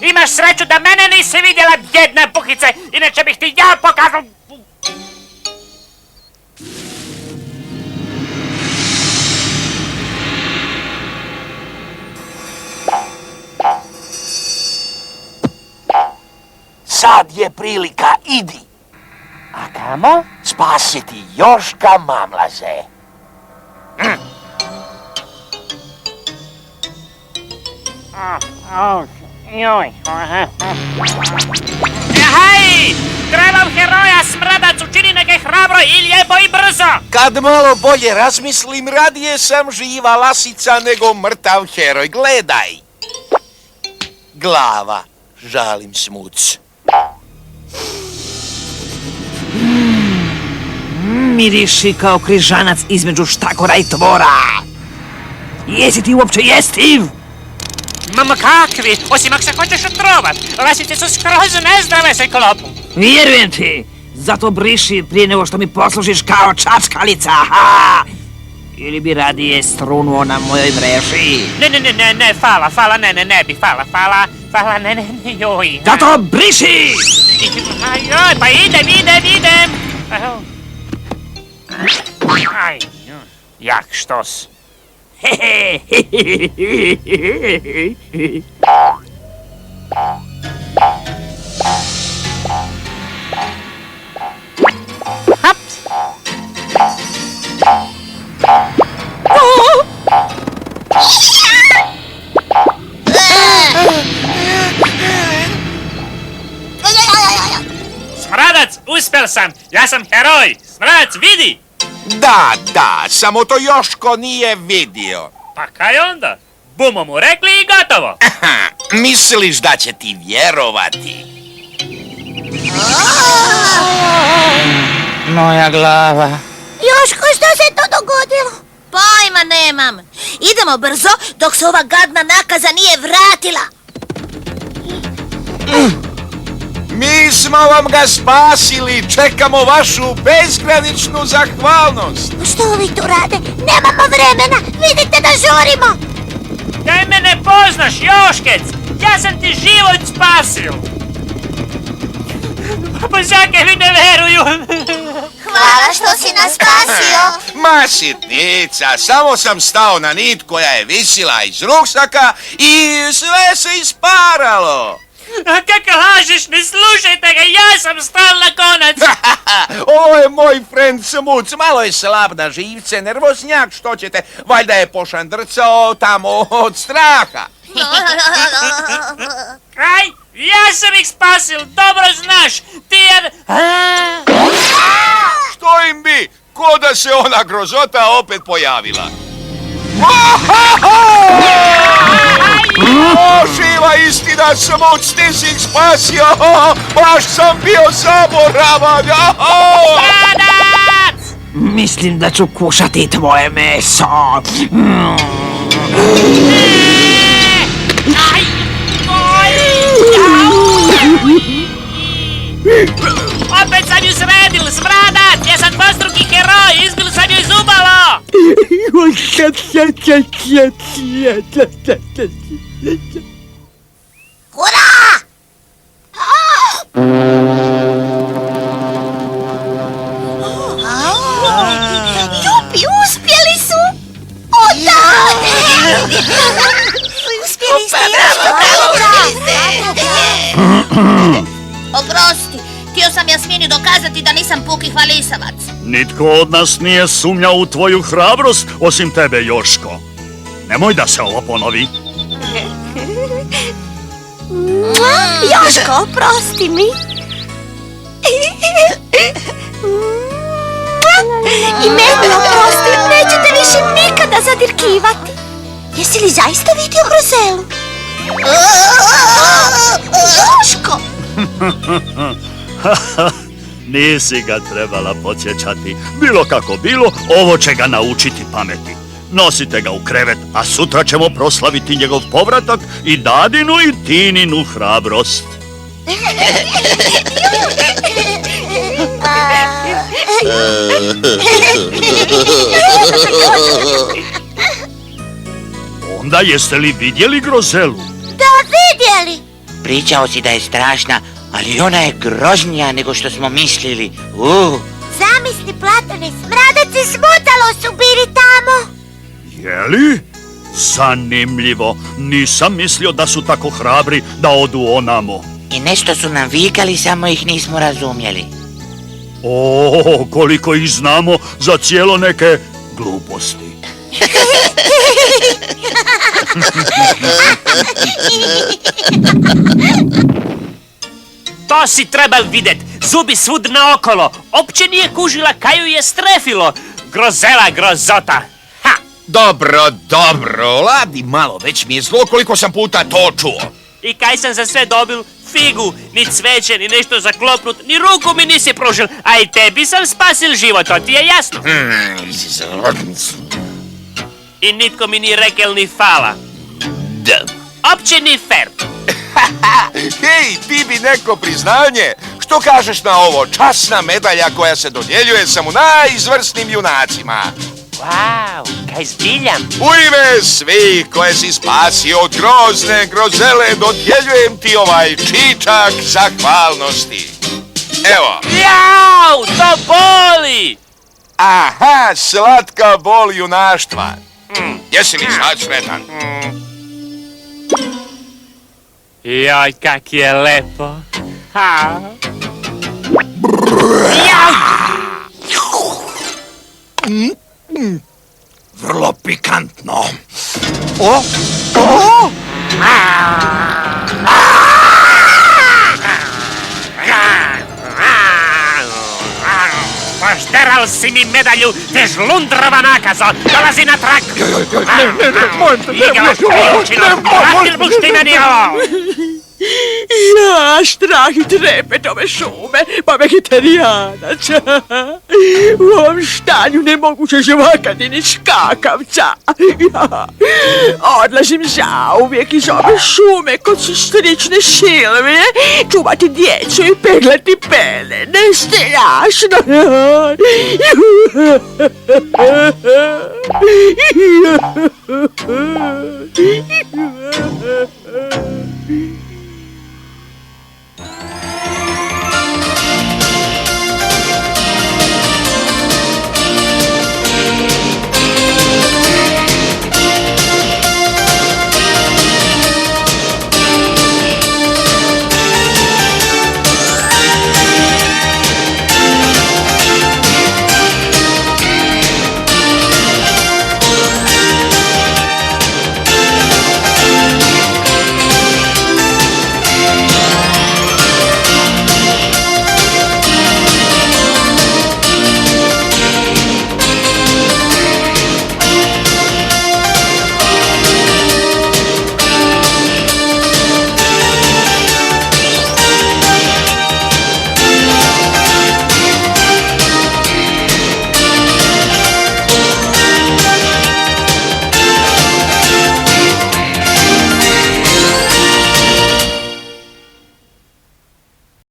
Imaš sreću da mene nisi vidjela, bjedna buhice, inače bih ti ja pokazal... Sad je prilika, idi. A kamo? Spasiti Joška Mamlaze. Joj. Hej! Trebam heroja, smradac, učini neke hrabro i lijepo i brzo! Kad malo bolje razmislim, radije sam živa lasica nego mrtav heroj. Gledaj. Glava, žalim smuc. Miriši kao križanac između štakora i tvora. Jesi ti uopće jestiv? Mama kakvi, osim ako se hoćeš otrovat. Lasice su skroz nezdrave se klopu. Vjerujem ti. Zato briši prije nego što mi poslužiš kao čačkalica. Ha! Ili bi radije strunuo na mojoj mreži? Ne, fala, ne bi, fala, ne, joj. Zato briši! Joj, pa idem. Aj, jak štos. Haps. Smradac, uspel sam! Ja sam heroj! Smradac, vidi! Da, samo to Joško nije vidio. Pa kaj onda? Bumo mu rekli i gotovo! Misliš da će ti vjerovati? Moja glava. Joško, što se to dogodilo? Pojma nemam. Idemo brzo dok se ova gadna nakaza nije vratila. Mi smo vam ga spasili, čekamo vašu bezgraničnu zahvalnost. Što ovi tu rade? Nemamo vremena, vidite da žurimo. Kaj me ne poznaš, Joškec? Ja sam ti život spasil! Pa zake mi ne veruju! Hvala što si nas spasio. Ma sitnica, samo sam stao na nit koja je visila iz ruksaka i sve se isparalo. A kako lažeš, ne slušajte ga, ja sam stal na konac! Ovo je moj friend Smuc, malo je slab na živce, nervoznjak, što ćete, valjda je pošandrcao tamo od straha. Kaj? Ja sam ih spasil, dobro znaš, ti jer... Što im bi? Ko da se ona grozota opet pojavila. O, živa istina, Smuc, ti si ih spasio, baš sam bio zaboravan. Smradac! Mislim da ću kušati tvoje meso. Aj! Opet sam ju sredil, smradac! Ja sam dvostruki heroj, izbil sam ju zubalo! Hurra! Jupi, uspjeli su! O da! Uspjeli ste, Oprosti, htio sam Jasmini dokazati da nisam puki hvalisavac. Nitko od nas nije sumnjao u tvoju hrabrost, osim tebe, Joško. Nemoj da se ovo ponovi. Joško, oprosti mi. I meni oprosti, nećete više nikada zadirkivati. Jesi li zaista vidio Grozelu? Joško! Nisi ga trebala podsjećati. Bilo kako bilo, ovo će ga naučiti pameti. Nosite ga u krevet, a sutra ćemo proslaviti njegov povratak i Dadinu i Tininu hrabrost. Onda jeste li vidjeli Grozelu? Da, vidjeli. Pričao si da je strašna, ali ona je groznija nego što smo mislili. Zamisli, Platone, smradac i smutalo su bili tamo. Jeli? Zanimljivo. Nisam mislio da su tako hrabri da odu onamo. I nešto su nam vikali, samo ih nismo razumjeli. O, koliko ih znamo za cijelo neke gluposti. To si trebal vidjet, zubi svud naokolo. Opće nije kužila kaju je strefilo. Grozela grozota. Ha! Dobro, ladi malo, već mi je zlo koliko sam puta to čuo. I kaj sam za sve dobil? Figu, ni cveće, ni nešto zaklopnut, ni ruku mi nisi pružil, a i tebi sam spasil život, to ti je jasno. I nitko mi ni rekel ni fala. Da. Opće ni fair. Hej, ti bi neko priznanje. Što kažeš na ovo? Časna medalja koja se dodjeljuje samo najizvrsnim junacima. Wow, kaj zbiljam. U ime svih koje si spasio od grozne Grozele dodjeljujem ti ovaj čičak zahvalnosti. Evo. Jau, to boli! Aha, slatka bol junaštva. Jesi li sad sretan? Joj, kak je lepo. Ha. Jau! Vrlo pikantno. Pošteral si mi medalju, te žlundrova nakazo. Dolazi natrag. Igraš kajučinu, vratil buštinanio. Ja, strah i trepet ove šume, pa vegetarijanaca. U ovom štanju ne mogu se žvakati ni skakavca. Ja, odlazim zauvijek iz ove šume kod sestrične Silvije, čuvati djecu i peglati pelene. Strašno.